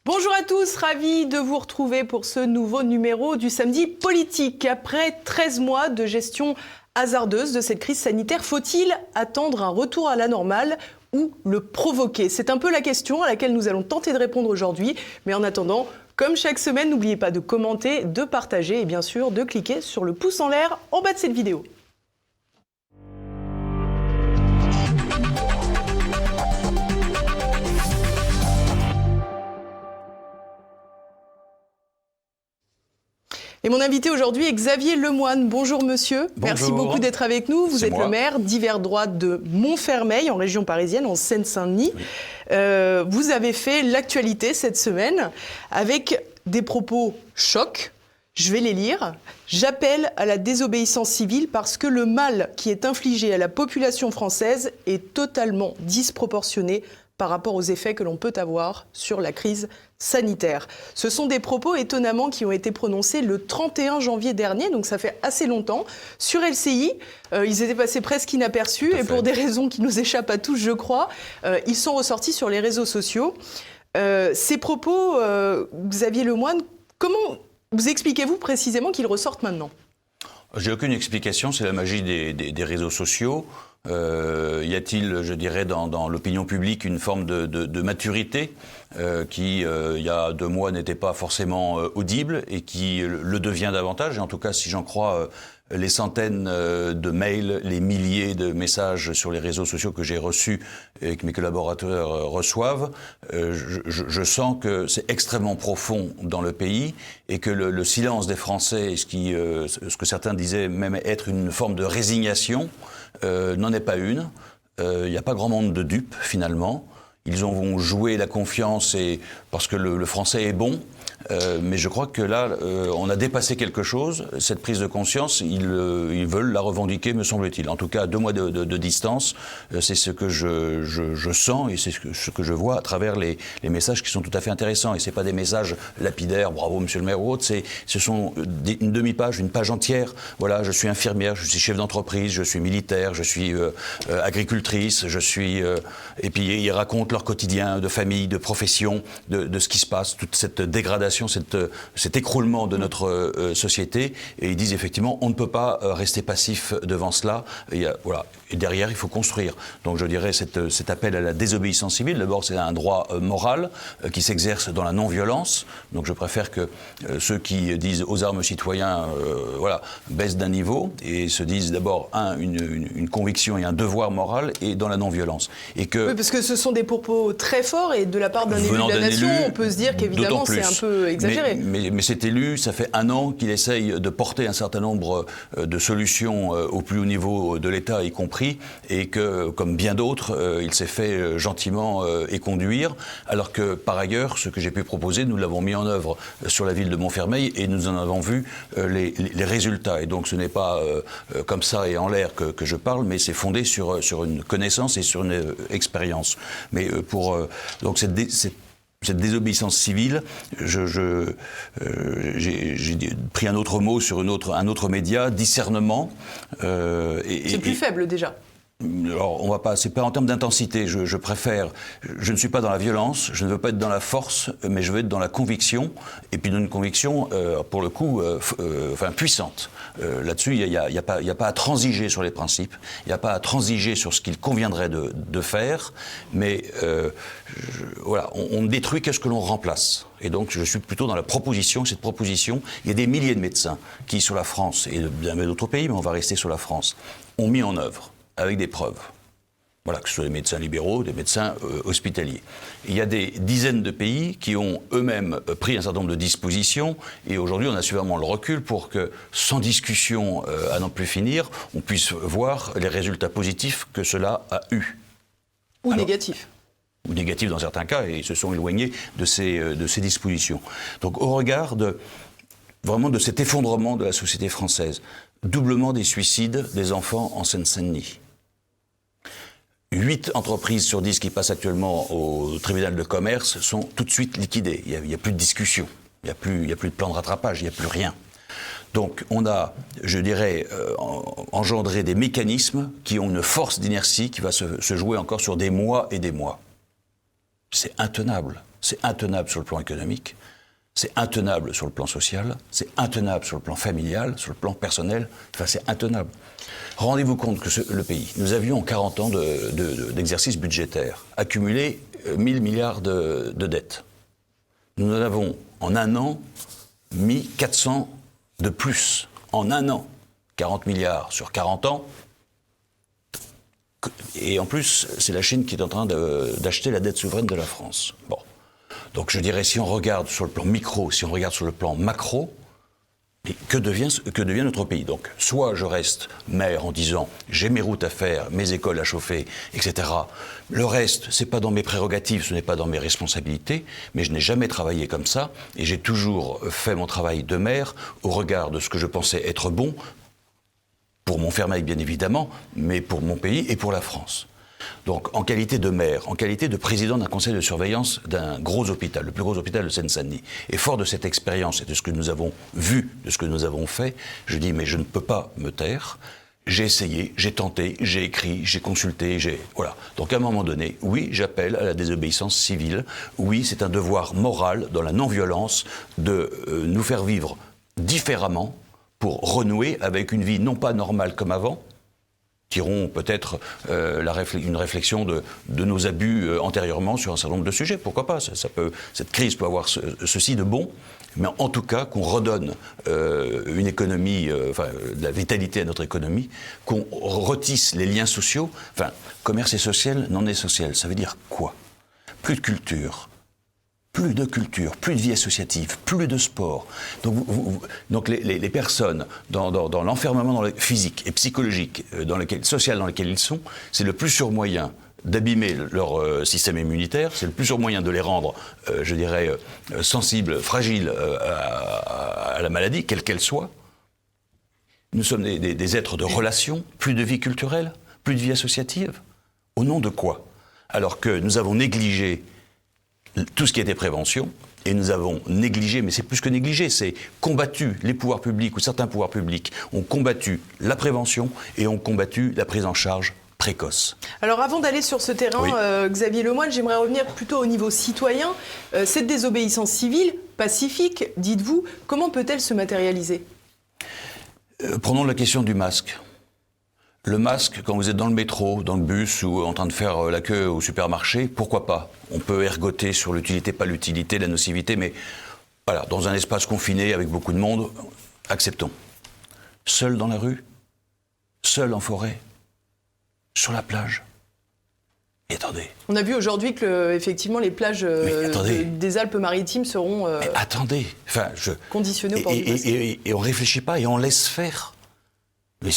Bonjour à tous, ravi de vous retrouver pour ce nouveau numéro du Samedi Politique. Après 13 mois de gestion hasardeuse de cette crise sanitaire, faut-il attendre un retour à la normale ou le provoquer? C'est un peu la question à laquelle nous allons tenter de répondre aujourd'hui. Mais en attendant, comme chaque semaine, n'oubliez pas de commenter, de partager et bien sûr de cliquer sur le pouce en l'air en bas de cette vidéo. Et mon invité aujourd'hui est Xavier Lemoine. Bonjour monsieur. Bonjour. Merci beaucoup d'être avec nous. Vous êtes moi. le maire d'Yverdroit droite de Montfermeil, en région parisienne, en Seine-Saint-Denis. Oui. Vous avez fait l'actualité cette semaine avec des propos chocs. Je vais les lire. J'appelle à la désobéissance civile parce que le mal qui est infligé à la population française est totalement disproportionné par rapport aux effets que l'on peut avoir sur la crise sanitaire. Ce sont des propos étonnamment qui ont été prononcés le 31 janvier dernier, donc ça fait assez longtemps, sur LCI. Ils étaient passés presque inaperçus et pour des raisons qui nous échappent à tous, je crois, ils sont ressortis sur les réseaux sociaux. Ces propos, Xavier Lemoine, comment vous expliquez-vous précisément qu'ils ressortent maintenant ? J'ai aucune explication, c'est la magie des réseaux sociaux. Y a-t-il, je dirais, dans l'opinion publique une forme de maturité qui, il y a 2 mois, n'était pas forcément audible et qui le devient davantage. Et en tout cas, si j'en crois les centaines de mails, les milliers de messages sur les réseaux sociaux que j'ai reçus et que mes collaborateurs reçoivent, je sens que c'est extrêmement profond dans le pays et que le silence des Français, ce que certains disaient même être une forme de résignation, n'en est pas une. Il n'y a pas grand monde de dupes, finalement. Ils ont joué la confiance parce que le français est bon. Mais je crois que là, on a dépassé quelque chose. Cette prise de conscience, ils veulent la revendiquer, me semble-t-il. En tout cas, à 2 mois de distance, c'est ce que je sens et c'est ce que je vois à travers les messages qui sont tout à fait intéressants. Et c'est pas des messages lapidaires, bravo monsieur le maire ou autre, ce sont une demi-page, une page entière. Voilà, je suis infirmière, je suis chef d'entreprise, je suis militaire, je suis agricultrice, et puis ils racontent leur quotidien de famille, de profession, de ce qui se passe, toute cette dégradation, cet écroulement de notre société, et ils disent effectivement on ne peut pas rester passif devant cela, et derrière il faut construire. Donc je dirais cet appel à la désobéissance civile, d'abord c'est un droit moral qui s'exerce dans la non-violence, donc je préfère que ceux qui disent aux armes citoyens baissent d'un niveau et se disent d'abord une conviction et un devoir moral et dans la non-violence. Oui, parce que ce sont des propos très forts et de la part d'un élu de la nation, on peut se dire qu'évidemment c'est un peu exagéré. Mais cet élu, ça fait 1 an qu'il essaye de porter un certain nombre de solutions au plus haut niveau de l'État, y compris, et que, comme bien d'autres, il s'est fait gentiment éconduire, alors que, par ailleurs, ce que j'ai pu proposer, nous l'avons mis en œuvre sur la ville de Montfermeil et nous en avons vu les résultats. Et donc ce n'est pas comme ça et en l'air que je parle, mais c'est fondé sur une connaissance et sur une expérience. Mais donc cette désobéissance civile, j'ai pris un autre mot sur un autre média, discernement. C'est plus faible déjà. Alors, on va pas, c'est pas en termes d'intensité, je préfère, je ne suis pas dans la violence, je ne veux pas être dans la force, mais je veux être dans la conviction, et puis dans une conviction, pour le coup, puissante. Là-dessus, il n'y a pas à transiger sur les principes, il n'y a pas à transiger sur ce qu'il conviendrait de faire, mais on détruit qu'est-ce que l'on remplace. Et donc, je suis plutôt dans la proposition. Cette proposition, il y a des milliers de médecins qui, sur la France, et bien d'autres pays, mais on va rester sur la France, ont mis en œuvre avec des preuves. Voilà, que ce soit des médecins libéraux, des médecins hospitaliers. Il y a des dizaines de pays qui ont eux-mêmes pris un certain nombre de dispositions, et aujourd'hui on a suffisamment le recul pour que, sans discussion à n'en plus finir, on puisse voir les résultats positifs que cela a eu. Ou négatifs. Ou négatifs dans certains cas, et ils se sont éloignés de ces dispositions. Donc au regard vraiment de cet effondrement de la société française, doublement des suicides des enfants en Seine-Saint-Denis, 8 entreprises sur 10 qui passent actuellement au tribunal de commerce sont tout de suite liquidées. Il n'y a plus de discussion, il n'y a plus de plan de rattrapage, il n'y a plus rien. Donc on a, je dirais, engendré des mécanismes qui ont une force d'inertie qui va se jouer encore sur des mois et des mois. C'est intenable. c'est intenable sur le plan économique, c'est intenable sur le plan social, c'est intenable sur le plan familial, sur le plan personnel, enfin c'est intenable. Rendez-vous compte que le pays, nous avions en 40 ans d'exercice budgétaire accumulé 1000 milliards de dettes. Nous en avons en un an mis 400 de plus. En un an, 40 milliards sur 40 ans. Et en plus, c'est la Chine qui est en train d'acheter la dette souveraine de la France. Bon. Donc je dirais, si on regarde sur le plan micro, si on regarde sur le plan macro, mais que devient notre pays? Donc, soit je reste maire en disant j'ai mes routes à faire, mes écoles à chauffer, etc. Le reste, c'est pas dans mes prérogatives, ce n'est pas dans mes responsabilités, mais je n'ai jamais travaillé comme ça et j'ai toujours fait mon travail de maire au regard de ce que je pensais être bon pour Montfermeil bien évidemment, mais pour mon pays et pour la France. Donc, en qualité de maire, en qualité de président d'un conseil de surveillance d'un gros hôpital, le plus gros hôpital de Seine-Saint-Denis, et fort de cette expérience et de ce que nous avons vu, de ce que nous avons fait, je dis, mais je ne peux pas me taire. J'ai essayé, j'ai tenté, j'ai écrit, j'ai consulté, voilà. Donc, à un moment donné, oui, j'appelle à la désobéissance civile. Oui, c'est un devoir moral, dans la non-violence, de nous faire vivre différemment pour renouer avec une vie non pas normale comme avant, tirons peut-être une réflexion de nos abus antérieurement sur un certain nombre de sujets. Pourquoi pas? Cette crise peut avoir ceci de bon, mais en tout cas qu'on redonne une économie, de la vitalité à notre économie, qu'on retisse les liens sociaux. Enfin, commerce et social, non est social. Ça veut dire quoi? Plus de culture. Plus de culture, plus de vie associative, plus de sport. Donc les personnes dans l'enfermement physique et psychologique, social dans lequel ils sont, c'est le plus sûr moyen d'abîmer leur système immunitaire, c'est le plus sûr moyen de les rendre, je dirais, sensibles, fragiles à la maladie, quelle qu'elle soit. Nous sommes des êtres de relation, plus de vie culturelle, plus de vie associative. Au nom de quoi? Alors que nous avons négligé tout ce qui était prévention, et nous avons négligé, mais c'est plus que négligé, c'est combattu, les pouvoirs publics ou certains pouvoirs publics ont combattu la prévention et ont combattu la prise en charge précoce. Alors avant d'aller sur ce terrain, oui. Xavier Lemoine, j'aimerais revenir plutôt au niveau citoyen. Cette désobéissance civile, pacifique, dites-vous, comment peut-elle se matérialiser? Prenons la question du masque. Le masque, quand vous êtes dans le métro, dans le bus ou en train de faire la queue au supermarché, pourquoi pas? On peut ergoter sur l'utilité, pas l'utilité, la nocivité, mais voilà, dans un espace confiné avec beaucoup de monde, acceptons. Seul dans la rue, seul en forêt, sur la plage. Et attendez. On a vu aujourd'hui que effectivement les plages des Alpes-Maritimes seront conditionnées au port du masque. Et on réfléchit pas et on laisse faire. Mais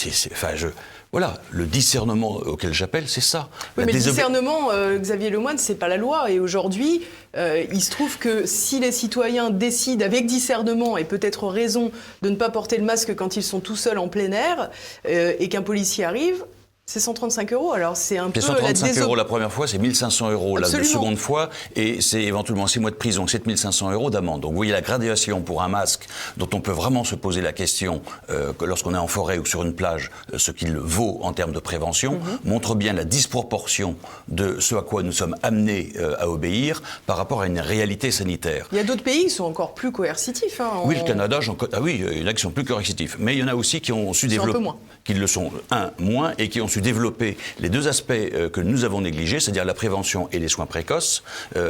voilà, le discernement auquel j'appelle, c'est ça. Oui, mais le discernement, Xavier Lemoine, c'est pas la loi. Et aujourd'hui, il se trouve que si les citoyens décident avec discernement et peut-être raison de ne pas porter le masque quand ils sont tout seuls en plein air et qu'un policier arrive, c'est 135 €. Alors c'est un peu 135 € la première fois, c'est 1500 € la seconde fois, et c'est éventuellement 6 mois de prison, 7500 € d'amende. Donc vous voyez la gradation pour un masque dont on peut vraiment se poser la question que lorsqu'on est en forêt ou sur une plage, ce qu'il vaut en termes de prévention, montre bien la disproportion de ce à quoi nous sommes amenés à obéir par rapport à une réalité sanitaire. Il y a d'autres pays qui sont encore plus coercitifs. Oui, le Canada, oui, il y en a qui sont plus coercitifs, mais il y en a aussi qui ont su développer, qui le sont moins, et qui ont su développer les deux aspects que nous avons négligés, c'est-à-dire la prévention et les soins précoces.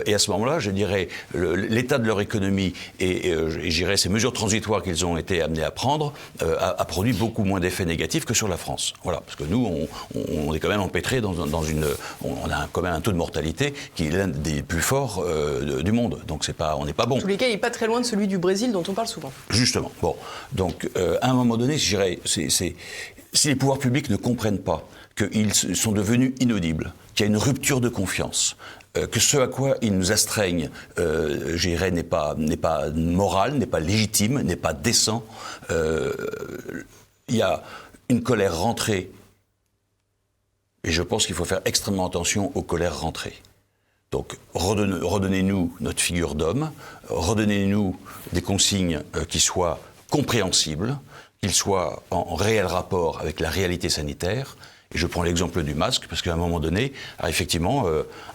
Et à ce moment-là, je dirais, l'état de leur économie et je dirais ces mesures transitoires qu'ils ont été amenés à prendre a produit beaucoup moins d'effets négatifs que sur la France. Voilà, parce que nous, on est quand même empêtrés on a quand même un taux de mortalité qui est l'un des plus forts du monde. Donc on n'est pas bon. En tous les cas, il n'est pas très loin de celui du Brésil dont on parle souvent. Justement. Bon, donc à un moment donné, je dirais, si les pouvoirs publics ne comprennent pas qu'ils sont devenus inaudibles, qu'il y a une rupture de confiance, que ce à quoi ils nous astreignent, je dirais, n'est pas moral, n'est pas légitime, n'est pas décent. Il y a une colère rentrée, et je pense qu'il faut faire extrêmement attention aux colères rentrées. Donc redonnez-nous notre figure d'homme, redonnez-nous des consignes qui soient compréhensibles, qu'ils soient en réel rapport avec la réalité sanitaire. Et je prends l'exemple du masque, parce qu'à un moment donné, effectivement,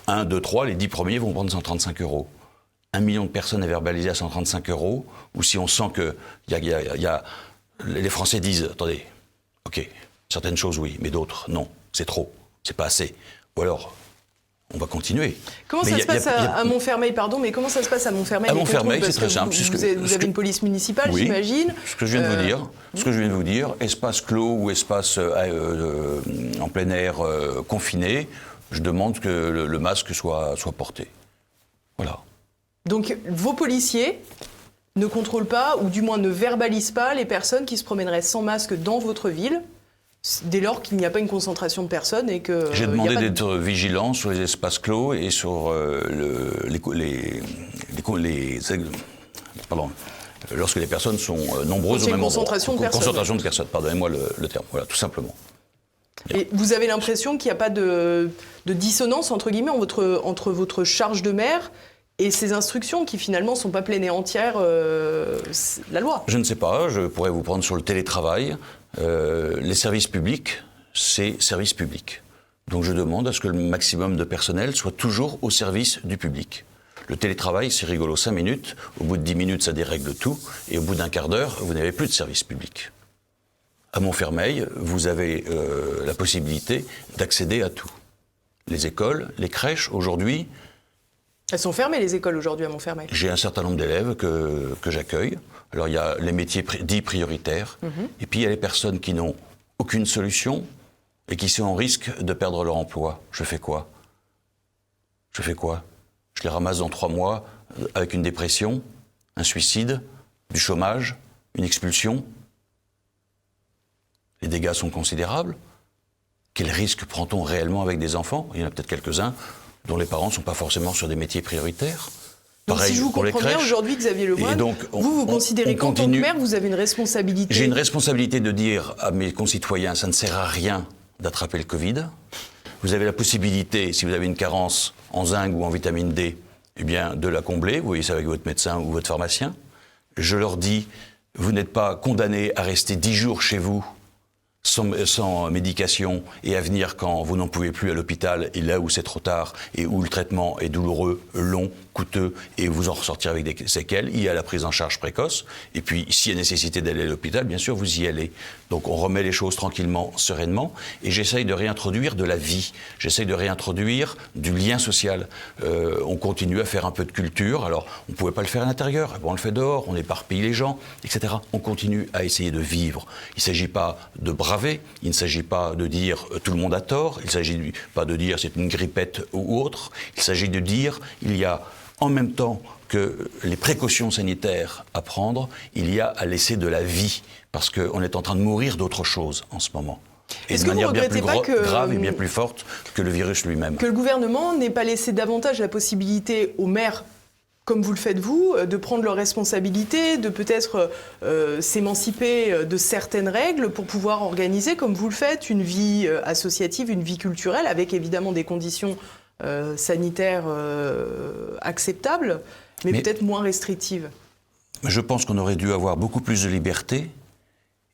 1, 2, 3, les 10 premiers vont prendre 135 €. 1 million de personnes à verbaliser à 135 €, ou si on sent que les Français disent, attendez, ok, certaines choses oui, mais d'autres non, c'est trop, c'est pas assez. Ou alors, on va continuer. Comment ça se passe à Montfermeil, pardon, mais comment ça se passe à Montfermeil? À Montfermeil, c'est très simple. Vous avez une police municipale, oui, j'imagine. Ce que je viens de vous dire, espace clos ou espace en plein air confiné, je demande que le masque soit porté. Voilà. Donc vos policiers ne contrôlent pas, ou du moins ne verbalisent pas, les personnes qui se promèneraient sans masque dans votre ville, dès lors qu'il n'y a pas une concentration de personnes et que... J'ai demandé d'être vigilant sur les espaces lorsque les personnes sont nombreuses au même endroit. Concentration de personnes, pardonnez-moi le terme, voilà, tout simplement. Bien. Et vous avez l'impression qu'il n'y a pas de dissonance, entre guillemets, entre votre charge de maire et ces instructions qui finalement ne sont pas pleines et entières la loi? Je ne sais pas, je pourrais vous prendre sur le télétravail. Les services publics, c'est service public. Donc je demande à ce que le maximum de personnel soit toujours au service du public. Le télétravail, c'est rigolo, 5 minutes. Au bout de 10 minutes, ça dérègle tout. Et au bout d'un quart d'heure, vous n'avez plus de service public. À Montfermeil, vous avez la possibilité d'accéder à tout. Les écoles, les crèches, aujourd'hui... Elles sont fermées, les écoles, aujourd'hui, à Montfermeil. J'ai un certain nombre d'élèves que j'accueille. Alors, il y a les métiers dits prioritaires. Et puis, il y a les personnes qui n'ont aucune solution et qui sont en risque de perdre leur emploi. Je fais quoi? Je les ramasse dans 3 mois avec une dépression, un suicide, du chômage, une expulsion. Les dégâts sont considérables. Quel risque prend-on réellement avec des enfants? Il y en a peut-être quelques-uns dont les parents ne sont pas forcément sur des métiers prioritaires. Donc pareil, si je vous comprends bien aujourd'hui, Xavier Lemoine, vous considérez qu'en tant que maire, vous avez une responsabilité? J'ai une responsabilité de dire à mes concitoyens, ça ne sert à rien d'attraper le Covid. Vous avez la possibilité, si vous avez une carence en zinc ou en vitamine D, eh bien, de la combler. Vous voyez ça avec votre médecin ou votre pharmacien. Je leur dis, vous n'êtes pas condamnés à rester 10 jours chez vous sans médication et à venir quand vous n'en pouvez plus à l'hôpital et là où c'est trop tard et où le traitement est douloureux, long, coûteux et vous en ressortir avec des séquelles. Il y a la prise en charge précoce et puis s'il y a nécessité d'aller à l'hôpital, bien sûr vous y allez. Donc on remet les choses tranquillement, sereinement et j'essaye de réintroduire de la vie, j'essaye de réintroduire du lien social. On continue à faire un peu de culture, alors on ne pouvait pas le faire à l'intérieur, bon, on le fait dehors, on éparpille les gens, etc. On continue à essayer de vivre. Il ne s'agit pas de braver, il ne s'agit pas de dire tout le monde a tort, il ne s'agit pas de dire c'est une grippette ou autre, il s'agit de dire il y a en même temps que les précautions sanitaires à prendre, il y a à laisser de la vie, parce qu'on est en train de mourir d'autre chose en ce moment. Et de manière bien plus grave et bien plus forte que le virus lui-même. Que le gouvernement n'ait pas laissé davantage la possibilité aux maires, comme vous le faites vous, de prendre leurs responsabilités, de peut-être s'émanciper de certaines règles pour pouvoir organiser, comme vous le faites, une vie associative, une vie culturelle, avec évidemment des conditions sanitaires acceptables, mais peut-être moins restrictives. Je pense qu'on aurait dû avoir beaucoup plus de liberté,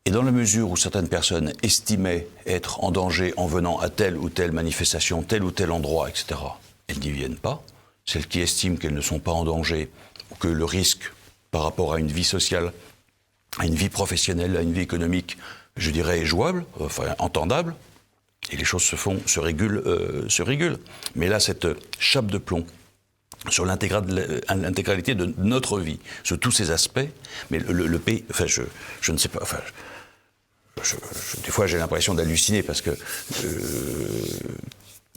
et dans la mesure où certaines personnes estimaient être en danger en venant à telle ou telle manifestation, tel ou tel endroit, etc., elles n'y viennent pas. Celles qui estiment qu'elles ne sont pas en danger, ou que le risque par rapport à une vie sociale, à une vie professionnelle, à une vie économique, je dirais, est jouable, enfin entendable, et les choses se régulent. Mais là, cette chape de plomb sur l'intégralité de notre vie, sur tous ces aspects, mais le pays, enfin, je ne sais pas, enfin, des fois j'ai l'impression d'halluciner parce que,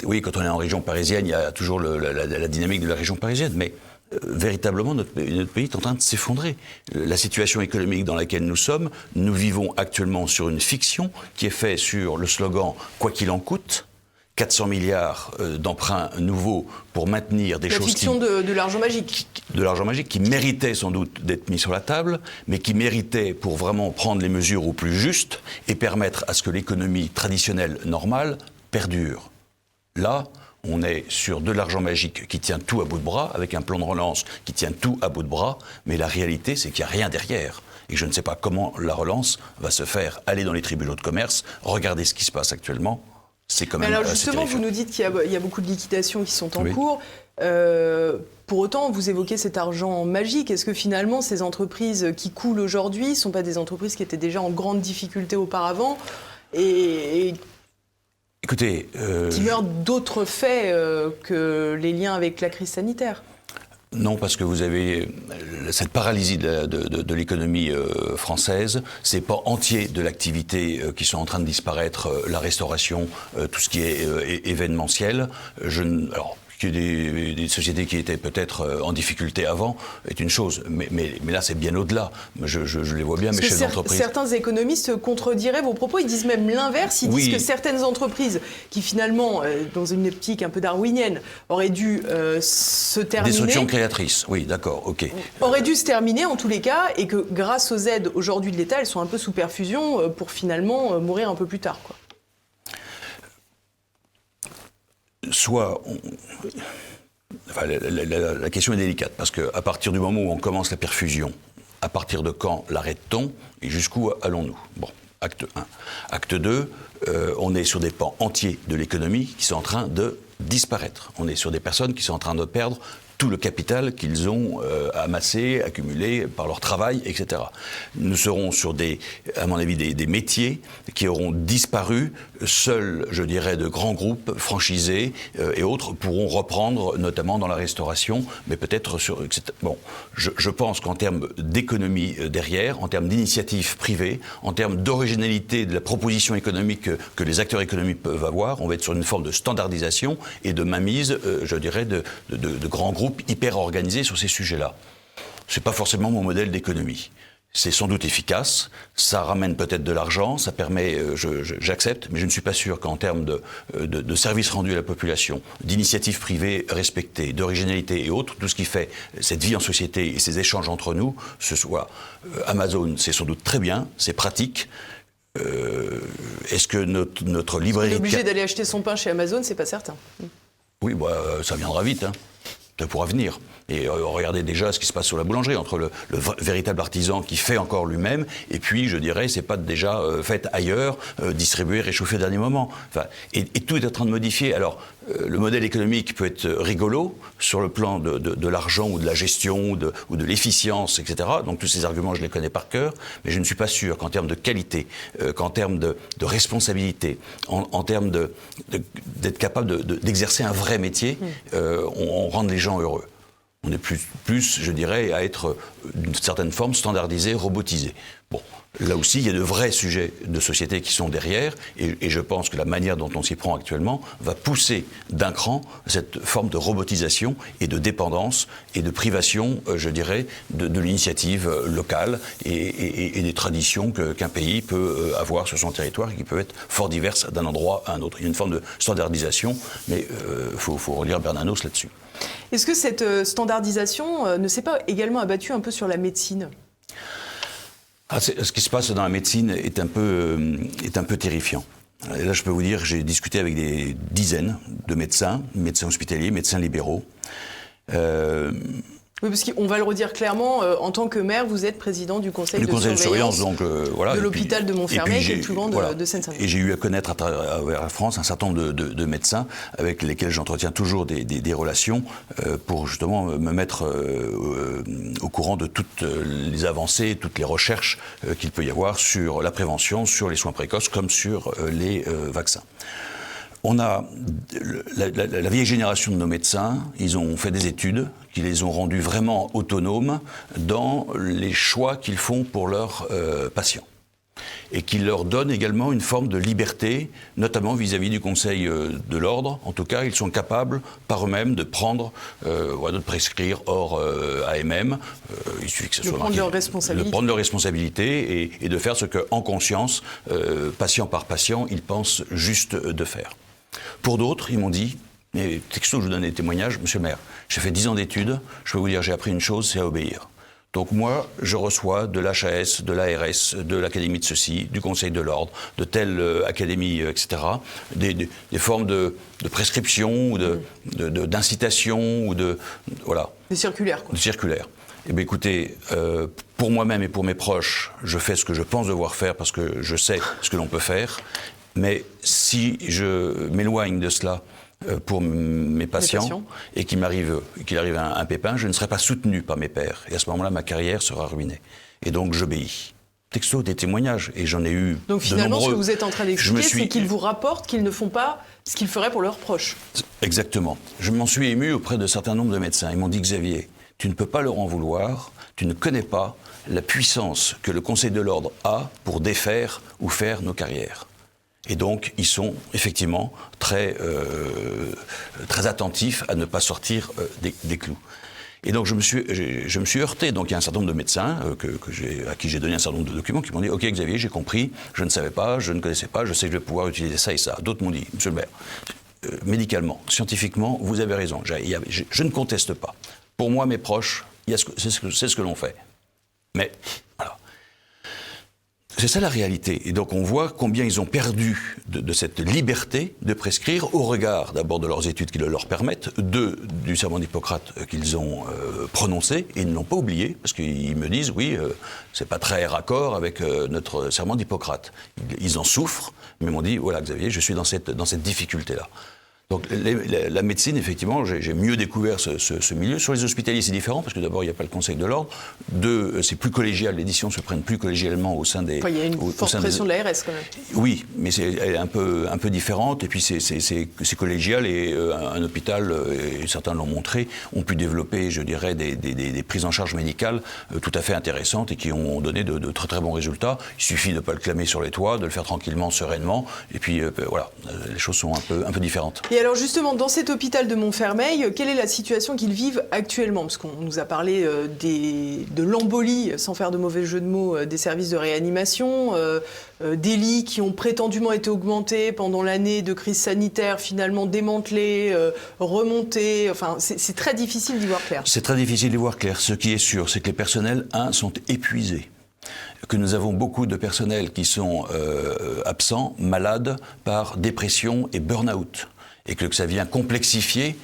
oui, quand on est en région parisienne, il y a toujours la dynamique de la région parisienne, mais véritablement, notre pays est en train de s'effondrer. La situation économique dans laquelle nous sommes, nous vivons actuellement sur une fiction qui est faite sur le slogan « Quoi qu'il en coûte », 400 milliards d'emprunts nouveaux pour maintenir des choses... La fiction de l'argent magique. De l'argent magique qui méritait sans doute d'être mis sur la table, mais qui méritait pour vraiment prendre les mesures au plus justes et permettre à ce que l'économie traditionnelle, normale, perdure. Là, on est sur de l'argent magique qui tient tout à bout de bras, avec un plan de relance qui tient tout à bout de bras, mais la réalité, c'est qu'il n'y a rien derrière. Et je ne sais pas comment la relance va se faire. Aller dans les tribunaux de commerce, regarder ce qui se passe actuellement, c'est quand même Mais alors assez justement, terrifiant. vous nous dites qu'il y a beaucoup de liquidations qui sont en Oui. cours. Pour autant, vous évoquez cet argent magique. Est-ce que finalement, ces entreprises qui coulent aujourd'hui ne sont pas des entreprises qui étaient déjà en grande difficulté auparavant et Écoutez, qui meurent d'autres faits que les liens avec la crise sanitaire? non, parce que vous avez cette paralysie de l'économie française, ces pans entiers de l'activité qui sont en train de disparaître, la restauration, tout ce qui est événementiel. Alors, qu'il y ait des sociétés qui étaient peut-être en difficulté avant est une chose, mais là c'est bien au-delà. Je les vois bien, mes chefs d'entreprise. Certains économistes contrediraient vos propos, ils disent même l'inverse, ils disent que certaines entreprises qui finalement, dans une optique un peu darwinienne, auraient dû se terminer... Destruction créatrice, oui, d'accord, ok. Auraient dû se terminer en tous les cas, et que grâce aux aides aujourd'hui de l'État, elles sont un peu sous perfusion pour finalement mourir un peu plus tard, quoi. La question est délicate, parce qu'à partir du moment où on commence la perfusion, à partir de quand l'arrête-t-on et jusqu'où allons-nous? Bon, acte 1. Acte 2, on est sur des pans entiers de l'économie qui sont en train de disparaître. On est sur des personnes qui sont en train de perdre tout le capital qu'ils ont amassé, accumulé par leur travail, etc. Nous serons sur à mon avis, des métiers qui auront disparu. Seuls, je dirais, de grands groupes franchisés et autres pourront reprendre, notamment dans la restauration, mais peut-être sur... Bon, je pense qu'en termes d'économie derrière, en termes d'initiatives privées, en termes d'originalité de la proposition économique que les acteurs économiques peuvent avoir, on va être sur une forme de standardisation et de mainmise, je dirais, de grands groupes hyper organisés sur ces sujets-là. C'est pas forcément mon modèle d'économie. C'est sans doute efficace, ça ramène peut-être de l'argent, ça permet, j'accepte, mais je ne suis pas sûr qu'en termes de services rendus à la population, d'initiatives privées respectées, d'originalité et autres, tout ce qui fait cette vie en société et ces échanges entre nous, ce soit Amazon, c'est sans doute très bien, c'est pratique. Est-ce que notre librairie... Obligé d'aller acheter son pain chez Amazon, c'est pas certain. Oui, ça viendra vite, hein. Ça pourra venir. Et regardez déjà ce qui se passe sur la boulangerie, entre le véritable artisan qui fait encore lui-même, et puis, je dirais, c'est pas déjà fait ailleurs, distribué, réchauffé au dernier moment. Enfin, et tout est en train de modifier. Alors, le modèle économique peut être rigolo sur le plan de l'argent ou de la gestion ou de l'efficience, etc. Donc tous ces arguments, je les connais par cœur, mais je ne suis pas sûr qu'en termes de qualité, qu'en termes de responsabilité, en termes d'être capable d'exercer un vrai métier, on rende les gens heureux. On est plus, je dirais, à être d'une certaine forme standardisé, robotisé. Bon, là aussi, il y a de vrais sujets de société qui sont derrière, et je pense que la manière dont on s'y prend actuellement va pousser d'un cran cette forme de robotisation et de dépendance et de privation, je dirais, de l'initiative locale et des traditions qu'un pays peut avoir sur son territoire et qui peuvent être fort diverses d'un endroit à un autre. Il y a une forme de standardisation, mais faut relire Bernanos là-dessus. Est-ce que cette standardisation ne s'est pas également abattue un peu sur la médecine ? Ce qui se passe dans la médecine est un peu terrifiant. Et là, je peux vous dire, j'ai discuté avec des dizaines de médecins hospitaliers, médecins libéraux. Oui, parce qu'on va le redire clairement, en tant que maire, vous êtes président du conseil de surveillance donc, voilà, de l'hôpital de Montfermeil, qui est le plus grand de Seine-Saint-Denis. Et j'ai eu à connaître à travers la France un certain nombre de médecins avec lesquels j'entretiens toujours des relations pour justement me mettre au courant de toutes les avancées, toutes les recherches qu'il peut y avoir sur la prévention, sur les soins précoces comme sur les vaccins. On a la vieille génération de nos médecins, ils ont fait des études qui les ont rendus vraiment autonomes dans les choix qu'ils font pour leurs patients. Et qui leur donnent également une forme de liberté, notamment vis-à-vis du Conseil de l'Ordre. En tout cas, ils sont capables par eux-mêmes de prendre, de prescrire hors AMM. Il suffit que ce soit marqué, de prendre leur responsabilité et de faire ce qu'en conscience, patient par patient, ils pensent juste de faire. Pour d'autres, ils m'ont dit, mais texto, je vous donne des témoignages, monsieur le maire, j'ai fait 10 ans d'études, je peux vous dire, j'ai appris une chose, c'est à obéir. Donc moi, je reçois de l'HAS, de l'ARS, de l'Académie de ceci, du Conseil de l'Ordre, de telle académie, etc., des formes de prescription ou d'incitation ou de... Voilà. Des circulaires, quoi. Des circulaires. Eh bien, écoutez, pour moi-même et pour mes proches, je fais ce que je pense devoir faire parce que je sais ce que l'on peut faire. Mais si je m'éloigne de cela pour mes patients et qu'il arrive un pépin, je ne serai pas soutenu par mes pairs. Et à ce moment-là, ma carrière sera ruinée. Et donc, j'obéis. Texto, des témoignages, et j'en ai eu donc finalement, de nombreux. Ce que vous êtes en train d'expliquer, c'est qu'ils vous rapportent qu'ils ne font pas ce qu'ils feraient pour leurs proches. Exactement. Je m'en suis ému auprès d'un certain nombre de médecins. Ils m'ont dit, Xavier, tu ne peux pas leur en vouloir, tu ne connais pas la puissance que le Conseil de l'Ordre a pour défaire ou faire nos carrières. Et donc, ils sont effectivement très attentifs à ne pas sortir des clous. Et donc, je me suis heurté. Donc, il y a un certain nombre de médecins à qui j'ai donné un certain nombre de documents qui m'ont dit « Ok, Xavier, j'ai compris, je ne savais pas, je ne connaissais pas, je sais que je vais pouvoir utiliser ça et ça. » D'autres m'ont dit « Monsieur le maire, médicalement, scientifiquement, vous avez raison. Je ne conteste pas. Pour moi, mes proches, c'est ce que l'on fait. Mais, voilà. » C'est ça la réalité. Et donc on voit combien ils ont perdu de cette liberté de prescrire au regard d'abord de leurs études qui le leur permettent, du serment d'Hippocrate qu'ils ont prononcé, et ils ne l'ont pas oublié, parce qu'ils me disent, oui, c'est pas très raccord avec notre serment d'Hippocrate. Ils en souffrent, mais m'ont dit, voilà Xavier, je suis dans cette difficulté-là. Donc la médecine, effectivement, j'ai mieux découvert ce milieu. Sur les hospitaliers, c'est différent, parce que d'abord, il n'y a pas le Conseil de l'Ordre. Deux, c'est plus collégial, les décisions se prennent plus collégialement au sein des... Enfin, il y a une forte pression de l'ARS, quand même. Oui, mais elle est un peu différente, et puis c'est collégial, et un hôpital, et certains l'ont montré, ont pu développer, je dirais, des prises en charge médicales tout à fait intéressantes, et qui ont donné de très très bons résultats. Il suffit de ne pas le clamer sur les toits, de le faire tranquillement, sereinement, et puis voilà, les choses sont un peu différentes. Et alors justement, dans cet hôpital de Montfermeil, quelle est la situation qu'ils vivent actuellement? Parce qu'on nous a parlé de l'embolie, sans faire de mauvais jeu de mots, des services de réanimation, des lits qui ont prétendument été augmentés pendant l'année de crise sanitaire, finalement démantelés, remontés. Enfin, c'est très difficile d'y voir clair. C'est très difficile d'y voir clair. Ce qui est sûr, c'est que les personnels, sont épuisés. Que nous avons beaucoup de personnels qui sont absents, malades par dépression et burn-out. Et que ça vient complexifier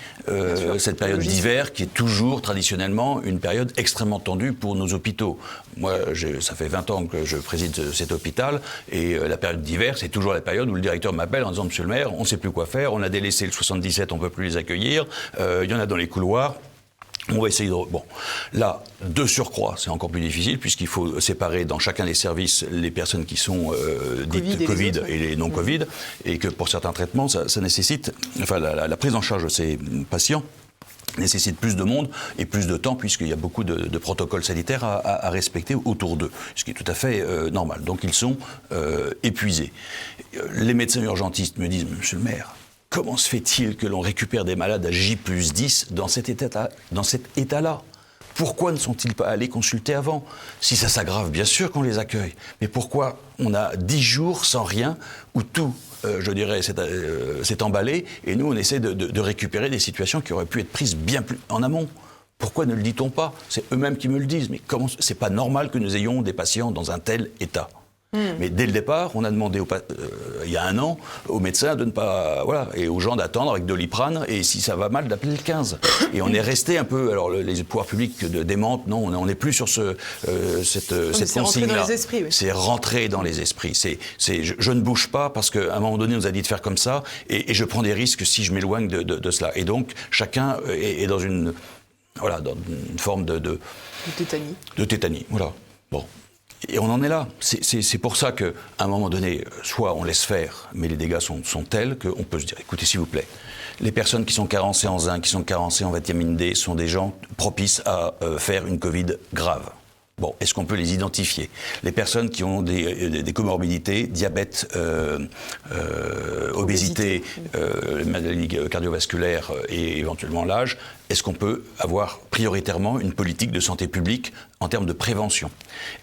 cette période d'hiver qui est toujours traditionnellement une période extrêmement tendue pour nos hôpitaux. Moi, ça fait 20 ans que je préside cet hôpital et la période d'hiver, c'est toujours la période où le directeur m'appelle en disant « Monsieur le maire, on ne sait plus quoi faire, on a délaissé le 77, on ne peut plus les accueillir, il y en a dans les couloirs ». On va essayer de... Bon, là, de surcroît, c'est encore plus difficile puisqu'il faut séparer dans chacun des services les personnes qui sont dites Covid et les non-Covid, et que pour certains traitements, ça nécessite... Enfin, la prise en charge de ces patients nécessite plus de monde et plus de temps puisqu'il y a beaucoup de protocoles sanitaires à respecter autour d'eux, ce qui est tout à fait normal. Donc ils sont épuisés. Les médecins urgentistes me disent « Monsieur le maire, comment se fait-il que l'on récupère des malades à J+10 dans cet état-là ? Pourquoi ne sont-ils pas allés consulter avant ? Si ça s'aggrave, bien sûr qu'on les accueille. Mais pourquoi on a 10 jours sans rien, où tout, je dirais, s'est emballé, et nous, on essaie de récupérer des situations qui auraient pu être prises bien plus en amont ? Pourquoi ne le dit-on pas ? C'est eux-mêmes qui me le disent. Mais comment ? C'est pas normal que nous ayons des patients dans un tel état. Mais dès le départ, on a demandé il y a 1 an aux médecins de ne pas, voilà, et aux gens d'attendre avec Doliprane, et si ça va mal, d'appeler le 15. Et on est resté un peu, alors les pouvoirs publics démentent, non, on n'est plus sur cette consigne-là. Oui. C'est rentré dans les esprits. Je ne bouge pas parce qu'à un moment donné, on nous a dit de faire comme ça, et je prends des risques si je m'éloigne de cela. Et donc, chacun est dans une forme de tétanie. De tétanie, voilà. Bon. Et on en est là. C'est pour ça qu'à un moment donné, soit on laisse faire, mais les dégâts sont tels qu'on peut se dire, écoutez, s'il vous plaît, les personnes qui sont carencées en zinc, qui sont carencées en vitamine D, sont des gens propices à faire une Covid grave. Bon, est-ce qu'on peut les identifier ? Les personnes qui ont des comorbidités, diabète, obésité, maladies cardiovasculaires et éventuellement l'âge, est-ce qu'on peut avoir prioritairement une politique de santé publique en termes de prévention ?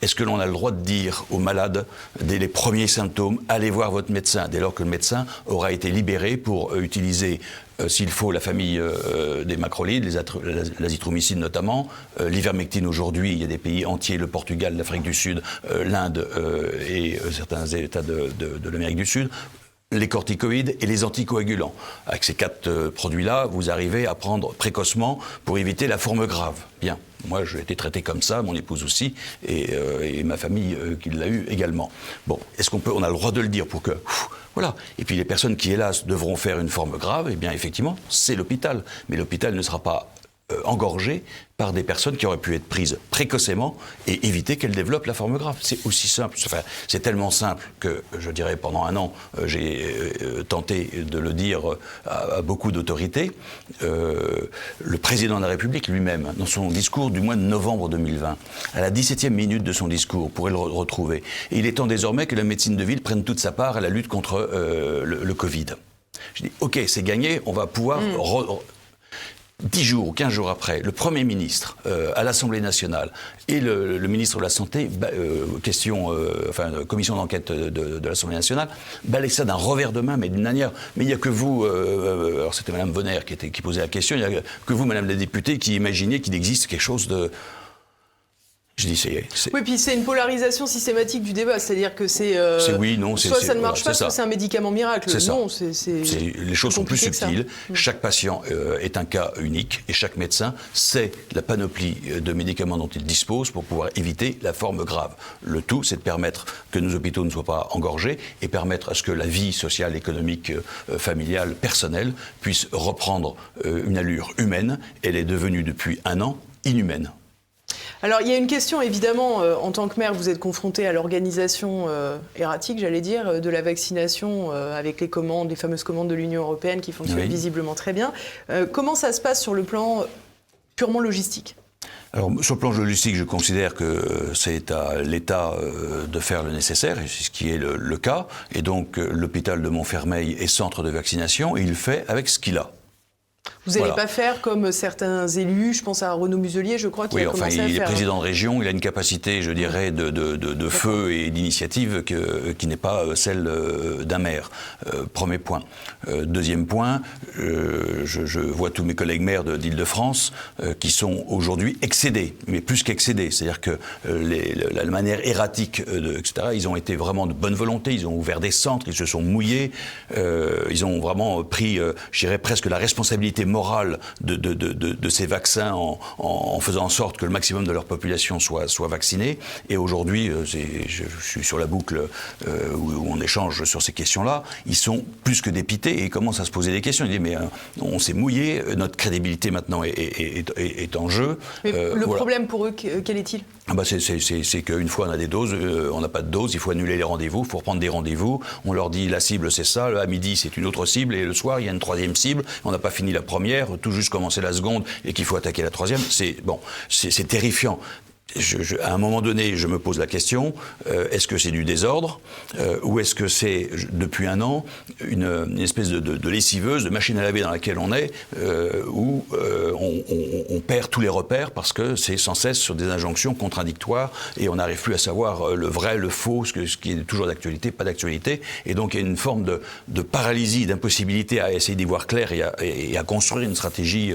Est-ce que l'on a le droit de dire aux malades, dès les premiers symptômes, allez voir votre médecin, dès lors que le médecin aura été libéré pour utiliser, s'il faut, la famille des macrolides, l'azithromycine notamment, l'ivermectine aujourd'hui, il y a des pays entiers, le Portugal, l'Afrique du Sud, l'Inde et certains États de l'Amérique du Sud, les corticoïdes et les anticoagulants. Avec ces 4 produits-là, vous arrivez à prendre précocement pour éviter la forme grave. Bien. Moi, j'ai été traité comme ça, mon épouse aussi, et ma famille qui l'a eu également. Bon, est-ce on a le droit de le dire pour que... Voilà. Et puis les personnes qui, hélas, devront faire une forme grave, eh bien, effectivement, c'est l'hôpital. Mais l'hôpital ne sera pas engorgé par des personnes qui auraient pu être prises précocement et éviter qu'elles développent la forme grave. C'est aussi simple. Enfin, c'est tellement simple que, je dirais, pendant un an, j'ai tenté de le dire à beaucoup d'autorités. Le président de la République lui-même, dans son discours du mois de novembre 2020, à la 17e minute de son discours, pourrait le retrouver. Et il est temps désormais que la médecine de ville prenne toute sa part à la lutte contre le Covid. Je dis, OK, c'est gagné, on va pouvoir... 10 jours ou 15 jours après, le Premier ministre à l'Assemblée nationale et le ministre de la Santé, commission d'enquête de l'Assemblée nationale, balaye ça d'un revers de main, mais d'une manière... Mais il n'y a que vous, alors c'était Mme Bonner qui posait la question, il n'y a que vous, Madame la députée, qui imaginez qu'il existe quelque chose de... Je dis, Oui, puis c'est une polarisation systématique du débat, c'est-à-dire que c'est oui, non, soit ça ne marche pas, soit c'est un médicament miracle. Non, les choses sont plus subtiles. Chaque patient est un cas unique et chaque médecin sait la panoplie de médicaments dont il dispose pour pouvoir éviter la forme grave. Le tout, c'est de permettre que nos hôpitaux ne soient pas engorgés et permettre à ce que la vie sociale, économique, familiale, personnelle puisse reprendre une allure humaine. Elle est devenue depuis un an inhumaine. Alors, il y a une question, évidemment, en tant que maire, vous êtes confronté à l'organisation erratique, j'allais dire, de la vaccination avec les fameuses commandes de l'Union européenne qui fonctionnent visiblement très bien. Comment ça se passe sur le plan purement logistique ? Alors, sur le plan logistique, je considère que c'est à l'État de faire le nécessaire, et c'est ce qui est le cas. Et donc, l'hôpital de Montfermeil est centre de vaccination, et il fait avec ce qu'il a. Vous n'allez pas faire comme certains élus, je pense à Renaud Muselier, je crois, qui a commencé à faire. Il est président de région, il a une capacité, je dirais, de feu et d'initiative qui n'est pas celle d'un maire. Premier point. Deuxième point, je vois tous mes collègues maires d'Île-de-France qui sont aujourd'hui excédés, mais plus qu'excédés. C'est-à-dire que la manière erratique, etc., ils ont été vraiment de bonne volonté, ils ont ouvert des centres, ils se sont mouillés, ils ont vraiment pris, je dirais, presque la responsabilité morale de ces vaccins en faisant en sorte que le maximum de leur population soit vaccinée. Et aujourd'hui, je suis sur la boucle où on échange sur ces questions-là. Ils sont plus que dépités et ils commencent à se poser des questions. Ils disent, mais on s'est mouillé, notre crédibilité maintenant est en jeu. Mais le problème pour eux, quel est-il ? C'est qu'une fois on a des doses, on n'a pas de dose, il faut annuler les rendez-vous, il faut reprendre des rendez-vous. On leur dit la cible c'est ça, à midi c'est une autre cible et le soir il y a une troisième cible. On n'a pas fini la première, tout juste commencé la seconde et qu'il faut attaquer la troisième. C'est terrifiant. À un moment donné, je me pose la question, est-ce que c'est du désordre ou est-ce que c'est, depuis un an, une espèce de lessiveuse, de machine à laver dans laquelle on est, où on perd tous les repères parce que c'est sans cesse sur des injonctions contradictoires et on n'arrive plus à savoir le vrai, le faux, ce qui est toujours d'actualité, pas d'actualité. Et donc il y a une forme de paralysie, d'impossibilité à essayer d'y voir clair et à construire une stratégie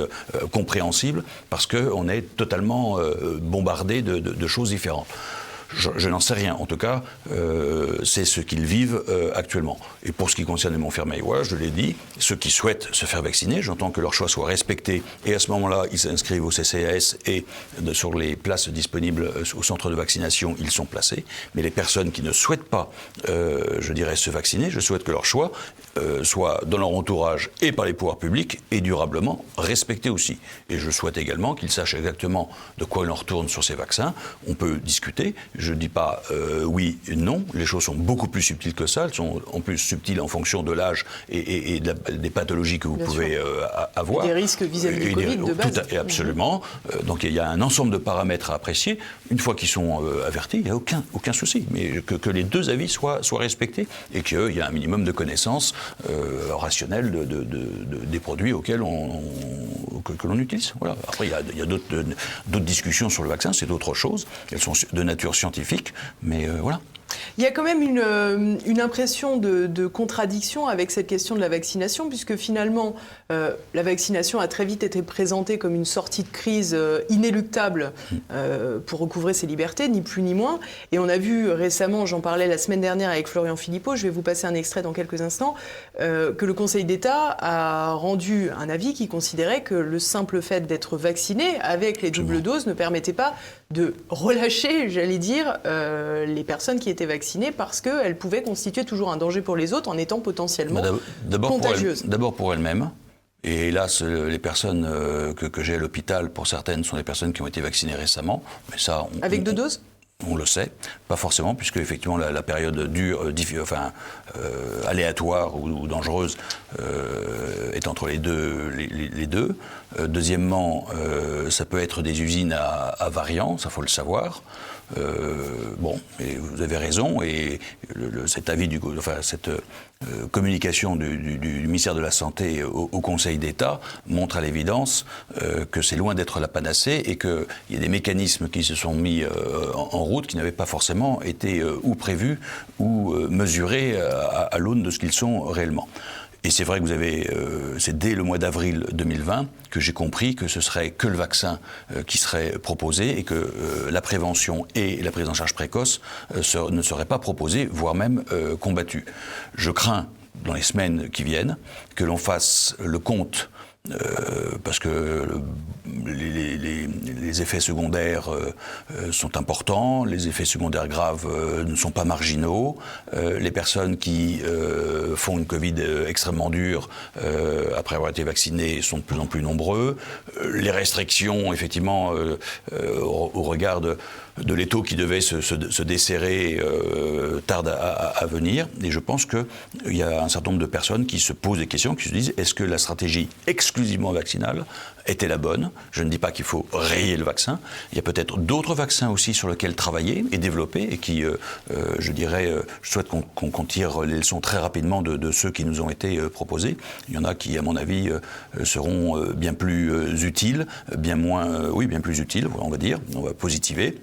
compréhensible parce qu'on est totalement bombardé de choses différentes. Je n'en sais rien. En tout cas, c'est ce qu'ils vivent actuellement. Et pour ce qui concerne les Montfermeillois, je l'ai dit, ceux qui souhaitent se faire vacciner, j'entends que leur choix soit respecté. Et à ce moment-là, ils s'inscrivent au CCAS et sur les places disponibles au centre de vaccination, ils sont placés. Mais les personnes qui ne souhaitent pas, je dirais, se vacciner, je souhaite que leur choix soit dans leur entourage et par les pouvoirs publics et durablement respecté aussi. Et je souhaite également qu'ils sachent exactement de quoi il en retourne sur ces vaccins. On peut discuter. Je ne dis pas oui, non. Les choses sont beaucoup plus subtiles que ça. Elles sont en plus subtiles en fonction de l'âge et des pathologies que vous pouvez avoir. Et des risques vis-à-vis du Covid de base. Absolument. Donc il y a un ensemble de paramètres à apprécier. Une fois qu'ils sont avertis, il n'y a aucun souci. Mais que les deux avis soient respectés et qu'il y a un minimum de connaissances rationnelles des produits auxquels que l'on utilise. Voilà. Après, il y a d'autres discussions sur le vaccin, c'est d'autres choses. Elles sont de nature scientifique, mais voilà. Il y a quand même une impression de contradiction avec cette question de la vaccination, puisque finalement, la vaccination a très vite été présentée comme une sortie de crise inéluctable pour recouvrer ses libertés, ni plus ni moins. Et on a vu récemment, j'en parlais la semaine dernière avec Florian Philippot, je vais vous passer un extrait dans quelques instants, que le Conseil d'État a rendu un avis qui considérait que le simple fait d'être vacciné avec les doubles doses ne permettait pas de relâcher, j'allais dire, les personnes qui étaient vaccinées parce qu'elles pouvaient constituer toujours un danger pour les autres en étant potentiellement contagieuses. D'abord pour elles-mêmes. Et hélas, les personnes que j'ai à l'hôpital, pour certaines, sont des personnes qui ont été vaccinées récemment. Mais ça, avec 2 doses ? On le sait, pas forcément, puisque effectivement la période dure, aléatoire ou dangereuse est entre les deux. Deuxièmement, ça peut être des usines à variants, ça faut le savoir. Et vous avez raison, et cet avis cette communication du ministère de la Santé au Conseil d'État montre à l'évidence que c'est loin d'être la panacée et qu'il y a des mécanismes qui se sont mis en route qui n'avaient pas forcément été ou prévus ou mesurés à l'aune de ce qu'ils sont réellement. Et c'est vrai que c'est dès le mois d'avril 2020 que j'ai compris que ce serait que le vaccin qui serait proposé et que la prévention et la prise en charge précoce ne seraient pas proposées, voire même combattues. Je crains, dans les semaines qui viennent, que l'on fasse le compte parce que les effets secondaires sont importants, les effets secondaires graves ne sont pas marginaux, les personnes qui font une Covid extrêmement dure après avoir été vaccinées sont de plus en plus nombreux, les restrictions effectivement au regard de l'étau qui devait se desserrer tardent à venir, et je pense qu'il y a un certain nombre de personnes qui se posent des questions, qui se disent est-ce que la stratégie exclusivement vaccinale était la bonne ? Je ne dis pas qu'il faut rayer le vaccin, il y a peut-être d'autres vaccins aussi sur lesquels travailler et développer, et qui, je souhaite qu'on tire les leçons très rapidement de ceux qui nous ont été proposés. Il y en a qui, à mon avis, seront bien plus utiles, bien plus utiles, on va dire, on va positiver.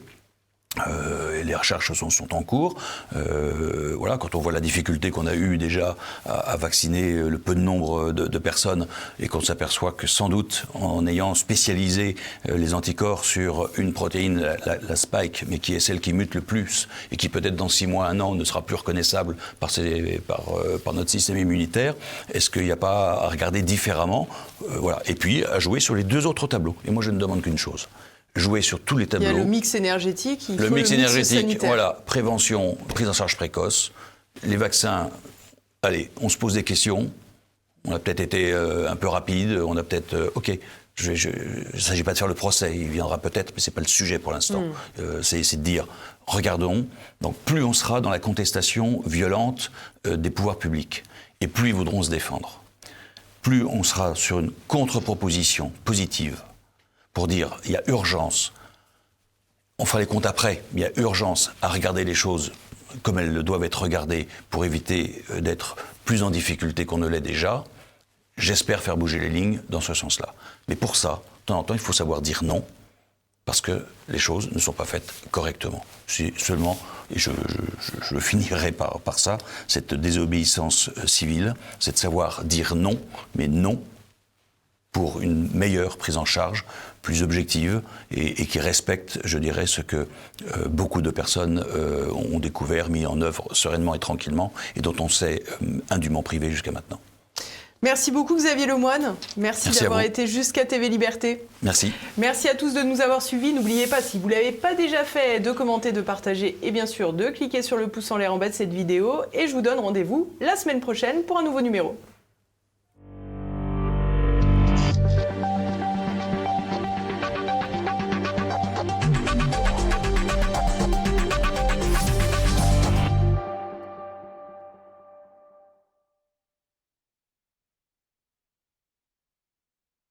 Et les recherches sont en cours. Quand on voit la difficulté qu'on a eue déjà à vacciner le peu de nombre de personnes, et qu'on s'aperçoit que sans doute en ayant spécialisé les anticorps sur une protéine, la spike, mais qui est celle qui mute le plus et qui peut-être dans 6 mois, 1 an ne sera plus reconnaissable par notre système immunitaire, est-ce qu'il n'y a pas à regarder différemment Et puis à jouer sur les 2 autres tableaux. Et moi je ne demande qu'une chose: jouer sur tous les tableaux. Il y a le mix énergétique, le mix sanitaire. Prévention, prise en charge précoce, les vaccins. Allez, on se pose des questions. On a peut-être été un peu rapide. On a peut-être. Il ne s'agit pas de faire le procès. Il viendra peut-être, mais c'est pas le sujet pour l'instant. C'est de dire, regardons. Donc, plus on sera dans la contestation violente des pouvoirs publics, et plus ils voudront se défendre. Plus on sera sur une contre-proposition positive, pour dire il y a urgence, on fera les comptes après, mais il y a urgence à regarder les choses comme elles doivent être regardées pour éviter d'être plus en difficulté qu'on ne l'est déjà. J'espère faire bouger les lignes dans ce sens-là. Mais pour ça, de temps en temps, il faut savoir dire non, parce que les choses ne sont pas faites correctement. C'est seulement, et je finirai par ça, cette désobéissance civile, c'est de savoir dire non, mais non pour une meilleure prise en charge, plus objective et qui respecte, je dirais, ce que beaucoup de personnes ont découvert, mis en œuvre sereinement et tranquillement, et dont on s'est indûment privé jusqu'à maintenant. Merci beaucoup Xavier Lemoine. Merci d'avoir été jusqu'à TV Liberté. Merci. Merci à tous de nous avoir suivis. N'oubliez pas, si vous ne l'avez pas déjà fait, de commenter, de partager et bien sûr de cliquer sur le pouce en l'air en bas de cette vidéo. Et je vous donne rendez-vous la semaine prochaine pour un nouveau numéro.